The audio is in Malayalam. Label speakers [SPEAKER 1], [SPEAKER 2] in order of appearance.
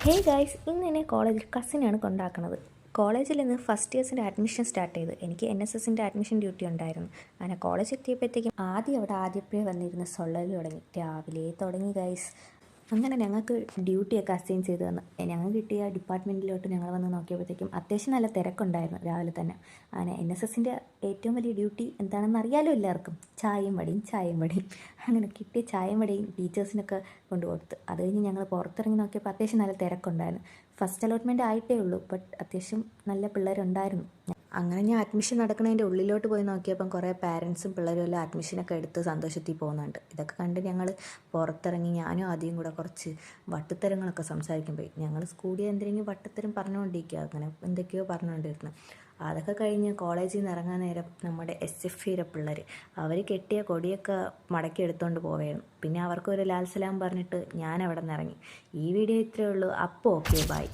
[SPEAKER 1] ഹേ ഗൈസ്, ഇന്ന് എന്നെ കോളേജിൽ കസിനാണ് കൊണ്ടാക്കുന്നത്. കോളേജിൽ നിന്ന് ഫസ്റ്റ് ഇയേഴ്സിൻ്റെ അഡ്മിഷൻ സ്റ്റാർട്ട് ചെയ്തു. എനിക്ക് NSSൻ്റെ അഡ്മിഷൻ ഡ്യൂട്ടി ഉണ്ടായിരുന്നു. അങ്ങനെ കോളേജ് എത്തിയപ്പോഴത്തേക്കും ആദ്യപ്പോഴേ വന്നിരുന്ന സൊള്ളൽ തുടങ്ങി. രാവിലെ തുടങ്ങി ഗൈസ്. അങ്ങനെ ഞങ്ങൾക്ക് ഡ്യൂട്ടിയൊക്കെ അസൈൻ ചെയ്ത് തന്നു. ഞങ്ങൾ കിട്ടിയ ഡിപ്പാർട്ട്മെൻറ്റിലോട്ട് ഞങ്ങൾ വന്ന് നോക്കിയപ്പോഴത്തേക്കും അത്യാവശ്യം നല്ല തിരക്കുണ്ടായിരുന്നു രാവിലെ തന്നെ. അങ്ങനെ NSSൻ്റെ ഏറ്റവും വലിയ ഡ്യൂട്ടി എന്താണെന്ന് അറിയാലോ എല്ലാവർക്കും. ചായയും വടിയും. അങ്ങനെ കിട്ടിയ ചായയും വടിയും ടീച്ചേഴ്സിനൊക്കെ കൊണ്ടുകൊടുത്ത്. അത് കഴിഞ്ഞ് ഞങ്ങൾ പുറത്തിറങ്ങി നോക്കിയപ്പോൾ അത്യാവശ്യം നല്ല തിരക്കുണ്ടായിരുന്നു. ഫസ്റ്റ് അലോട്ട്മെൻറ്റ് ആയിട്ടേ ഉള്ളൂ, ബട്ട് അത്യാവശ്യം നല്ല പിള്ളേരുണ്ടായിരുന്നു. അങ്ങനെ ഞാൻ അഡ്മിഷൻ നടക്കുന്നതിൻ്റെ ഉള്ളിലോട്ട് പോയി നോക്കിയപ്പം കുറേ പാരൻസും പിള്ളേരും എല്ലാം അഡ്മിഷനൊക്കെ എടുത്ത് സന്തോഷത്തിൽ പോകുന്നുണ്ട്. ഇതൊക്കെ കണ്ട് ഞങ്ങൾ പുറത്തിറങ്ങി ഞാനും ആദ്യം കൂടെ കുറച്ച് വട്ടുത്തരങ്ങളൊക്കെ സംസാരിക്കുമ്പോൾ ഞങ്ങൾ സ്കൂളിൽ എന്തെങ്കിലും വട്ടുത്തരം പറഞ്ഞുകൊണ്ടിരിക്കുക, അങ്ങനെ എന്തൊക്കെയോ പറഞ്ഞുകൊണ്ടിരുന്നു. അതൊക്കെ കഴിഞ്ഞ് കോളേജിൽ നിന്ന് ഇറങ്ങാൻ നേരം നമ്മുടെ SFIയുടെ പിള്ളേർ അവർ കെട്ടിയ കൊടിയൊക്കെ മടക്കി എടുത്തുകൊണ്ട് പോവുകയായിരുന്നു. പിന്നെ അവർക്കൊരു ലാൽ സലാം പറഞ്ഞിട്ട് ഞാൻ അവിടെ നിന്ന് ഇറങ്ങി. ഈ വീഡിയോ ഇത്രയേ ഉള്ളൂ. അപ്പോൾ ഓക്കെ, ബൈ.